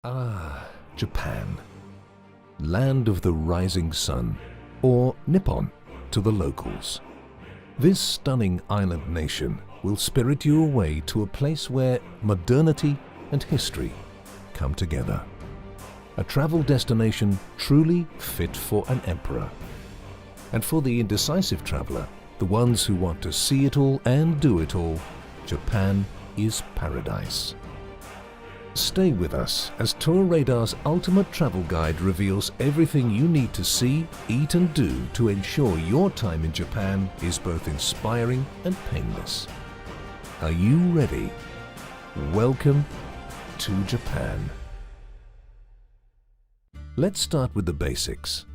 Ah, Japan. Land of the rising sun, or Nippon to the locals. This stunning island nation will spirit you away to a place where modernity and history come together. A travel destination truly fit for an emperor. And for the indecisive traveler, the ones who want to see it all and do it all, Japan is paradise. Stay with us as Tour Radar's ultimate travel guide reveals everything you need to see, eat and do to ensure your time in Japan is both inspiring and painless. Are you ready? Welcome to Japan. Let's start with the basics.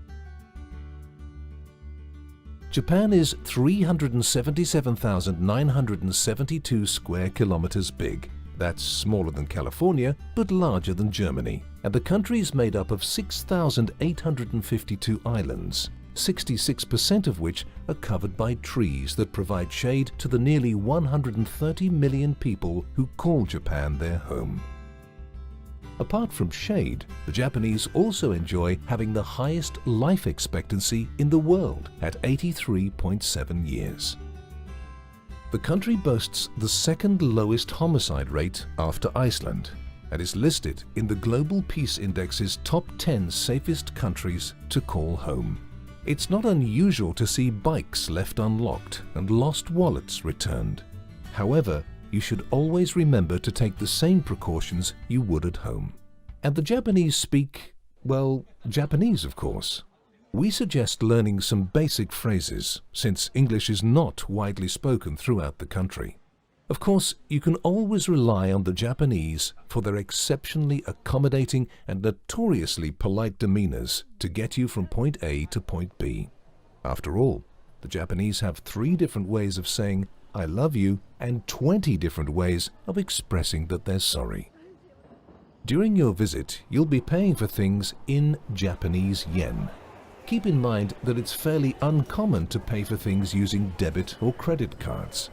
Japan is 377,972 square kilometers big. That's smaller than California, but larger than Germany. And the country is made up of 6,852 islands, 66% of which are covered by trees that provide shade to the nearly 130 million people who call Japan their home. Apart from shade, the Japanese also enjoy having the highest life expectancy in the world at 83.7 years. The country boasts the second lowest homicide rate after Iceland and is listed in the Global Peace Index's top 10 safest countries to call home. It's not unusual to see bikes left unlocked and lost wallets returned. However, you should always remember to take the same precautions you would at home. And the Japanese speak, well, Japanese of course. We suggest learning some basic phrases, since English is not widely spoken throughout the country. Of course, you can always rely on the Japanese for their exceptionally accommodating and notoriously polite demeanors to get you from point A to point B. After all, the Japanese have 3 different ways of saying "I love you" and 20 different ways of expressing that they're sorry. During your visit, you'll be paying for things in Japanese yen. Keep in mind that it's fairly uncommon to pay for things using debit or credit cards.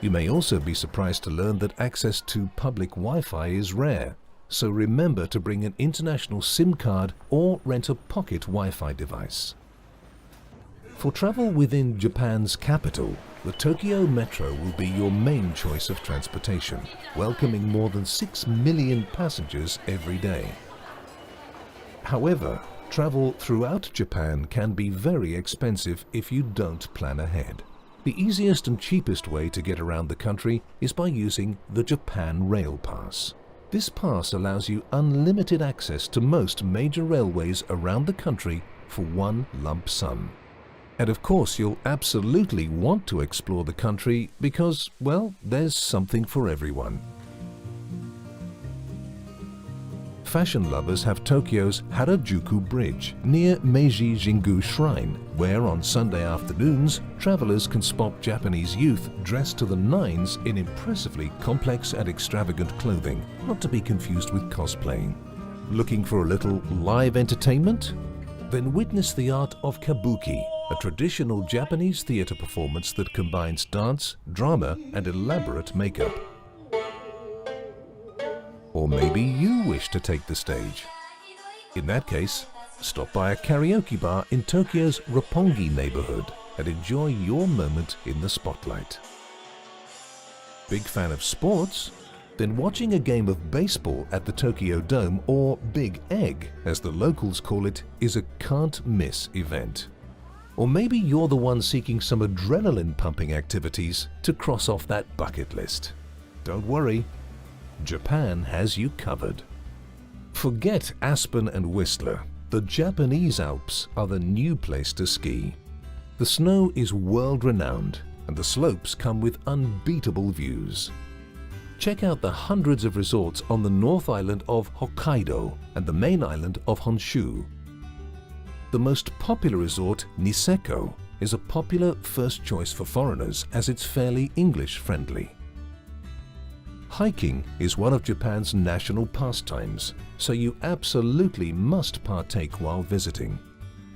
You may also be surprised to learn that access to public Wi-Fi is rare, so remember to bring an international SIM card or rent a pocket Wi-Fi device. For travel within Japan's capital, the Tokyo Metro will be your main choice of transportation, welcoming more than 6 million passengers every day. However, travel throughout Japan can be very expensive if you don't plan ahead. The easiest and cheapest way to get around the country is by using the Japan Rail Pass. This pass allows you unlimited access to most major railways around the country for one lump sum. And of course, you'll absolutely want to explore the country because, well, there's something for everyone. Fashion lovers have Tokyo's Harajuku Bridge near Meiji Jingu Shrine, where on Sunday afternoons, travelers can spot Japanese youth dressed to the nines in impressively complex and extravagant clothing, not to be confused with cosplaying. Looking for a little live entertainment? Then witness the art of kabuki, a traditional Japanese theater performance that combines dance, drama, and elaborate makeup. Or maybe you wish to take the stage. In that case, stop by a karaoke bar in Tokyo's Roppongi neighborhood and enjoy your moment in the spotlight. Big fan of sports? Then watching a game of baseball at the Tokyo Dome, or Big Egg as the locals call it, is a can't-miss event. Or maybe you're the one seeking some adrenaline-pumping activities to cross off that bucket list. Don't worry. Japan has you covered. Forget Aspen and Whistler. The Japanese Alps are the new place to ski. The snow is world-renowned, and the slopes come with unbeatable views. Check out the hundreds of resorts on the North Island of Hokkaido and the main island of Honshu. The most popular resort, Niseko, is a popular first choice for foreigners as it's fairly English-friendly. Hiking is one of Japan's national pastimes, so you absolutely must partake while visiting.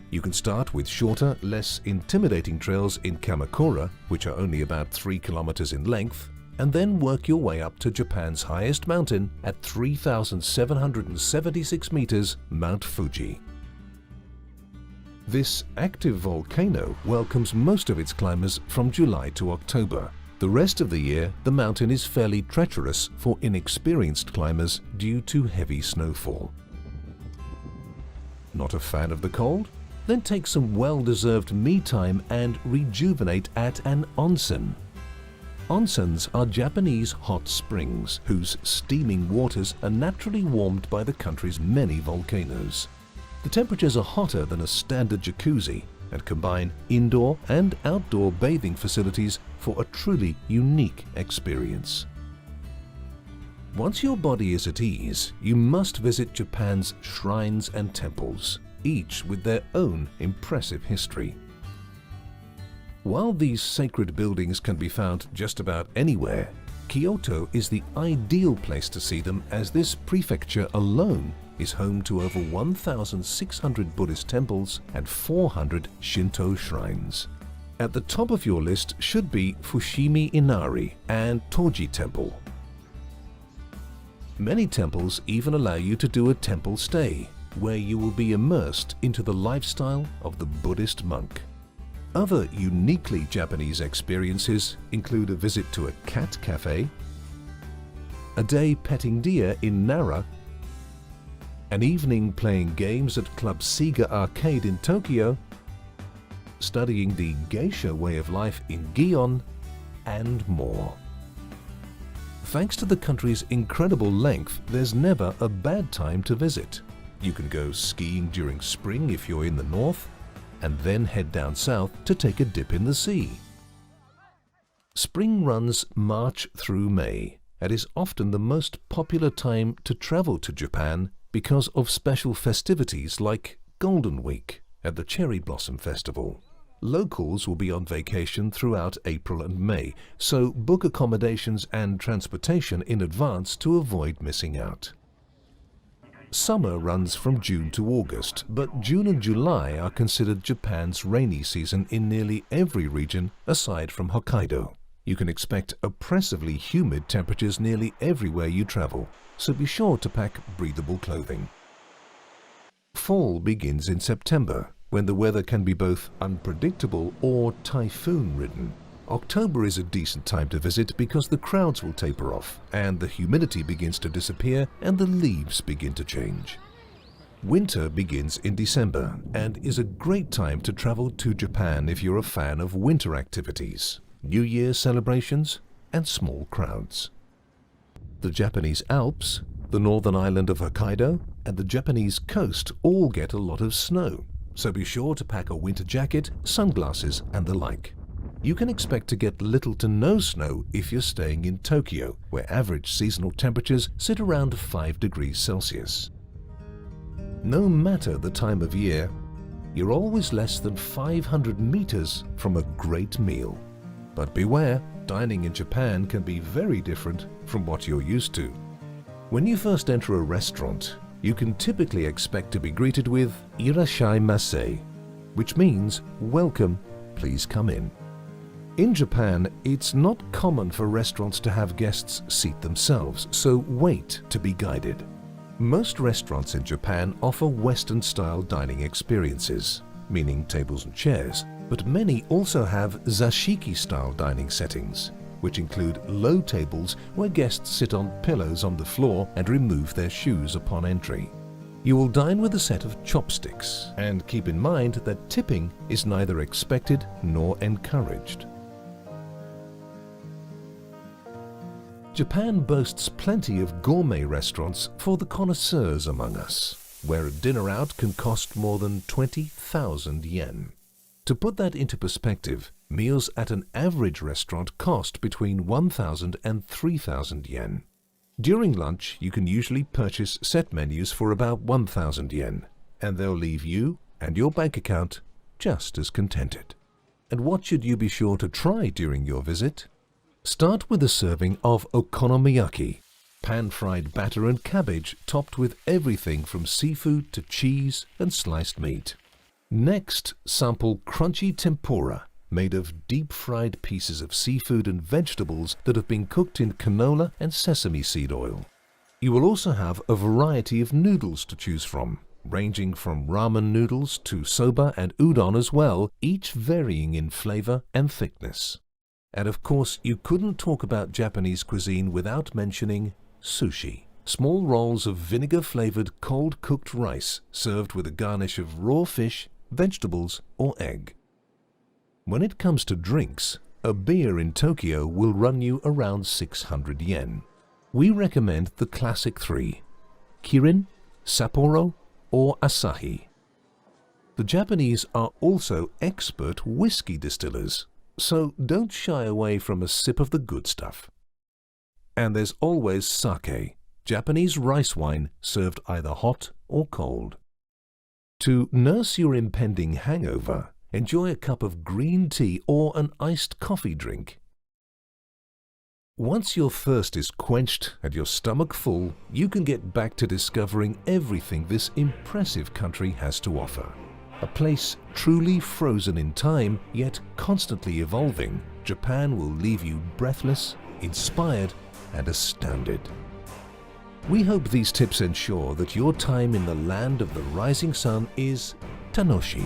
You can start with shorter, less intimidating trails in Kamakura, which are only about 3 kilometers in length, and then work your way up to Japan's highest mountain at 3,776 meters, Mount Fuji. This active volcano welcomes most of its climbers from July to October. The rest of the year, the mountain is fairly treacherous for inexperienced climbers due to heavy snowfall. Not a fan of the cold? Then take some well-deserved me time and rejuvenate at an onsen. Onsens are Japanese hot springs whose steaming waters are naturally warmed by the country's many volcanoes. The temperatures are hotter than a standard jacuzzi and combine indoor and outdoor bathing facilities for a truly unique experience. Once your body is at ease, you must visit Japan's shrines and temples, each with their own impressive history. While these sacred buildings can be found just about anywhere, Kyoto is the ideal place to see them, as this prefecture alone is home to over 1,600 Buddhist temples and 400 Shinto shrines. At the top of your list should be Fushimi Inari and Toji Temple. Many temples even allow you to do a temple stay, where you will be immersed into the lifestyle of the Buddhist monk. Other uniquely Japanese experiences include a visit to a cat cafe, a day petting deer in Nara, an evening playing games at Club Sega Arcade in Tokyo, studying the Geisha way of life in Gion, and more. Thanks to the country's incredible length, there's never a bad time to visit. You can go skiing during spring if you're in the north, and then head down south to take a dip in the sea. Spring runs March through May and is often the most popular time to travel to Japan because of special festivities like Golden Week and the Cherry Blossom Festival. Locals will be on vacation throughout April and May, so book accommodations and transportation in advance to avoid missing out. Summer runs from June to August, but June and July are considered Japan's rainy season in nearly every region aside from Hokkaido. You can expect oppressively humid temperatures nearly everywhere you travel, so be sure to pack breathable clothing. Fall begins in September, when the weather can be both unpredictable or typhoon-ridden. October is a decent time to visit because the crowds will taper off and the humidity begins to disappear and the leaves begin to change. Winter begins in December and is a great time to travel to Japan if you're a fan of winter activities, New Year celebrations, and small crowds. The Japanese Alps, the northern island of Hokkaido, and the Japanese coast all get a lot of snow, so be sure to pack a winter jacket, sunglasses, and the like. You can expect to get little to no snow if you're staying in Tokyo, where average seasonal temperatures sit around 5 degrees Celsius. No matter the time of year, you're always less than 500 meters from a great meal. But beware, dining in Japan can be very different from what you're used to. When you first enter a restaurant, you can typically expect to be greeted with "Irashaimase," which means "Welcome, please come in." In Japan, it's not common for restaurants to have guests seat themselves, so wait to be guided. Most restaurants in Japan offer Western-style dining experiences, meaning tables and chairs, but many also have zashiki-style dining settings, which include low tables where guests sit on pillows on the floor and remove their shoes upon entry. You will dine with a set of chopsticks, and keep in mind that tipping is neither expected nor encouraged. Japan boasts plenty of gourmet restaurants for the connoisseurs among us, where a dinner out can cost more than 20,000 yen. To put that into perspective, meals at an average restaurant cost between 1,000 and 3,000 yen. During lunch, you can usually purchase set menus for about 1,000 yen, and they'll leave you and your bank account just as contented. And what should you be sure to try during your visit? Start with a serving of okonomiyaki, pan-fried batter and cabbage topped with everything from seafood to cheese and sliced meat. Next, sample crunchy tempura, made of deep-fried pieces of seafood and vegetables that have been cooked in canola and sesame seed oil. You will also have a variety of noodles to choose from, ranging from ramen noodles to soba and udon as well, each varying in flavor and thickness. And of course, you couldn't talk about Japanese cuisine without mentioning sushi. Small rolls of vinegar-flavored cold-cooked rice served with a garnish of raw fish, vegetables, or egg. When it comes to drinks, a beer in Tokyo will run you around 600 yen. We recommend the classic three: Kirin, Sapporo, or Asahi. The Japanese are also expert whiskey distillers, so don't shy away from a sip of the good stuff. And there's always sake, Japanese rice wine served either hot or cold. To nurse your impending hangover, enjoy a cup of green tea or an iced coffee drink. Once your thirst is quenched and your stomach full, you can get back to discovering everything this impressive country has to offer. A place truly frozen in time, yet constantly evolving, Japan will leave you breathless, inspired, and astounded. We hope these tips ensure that your time in the land of the rising sun is tanoshi.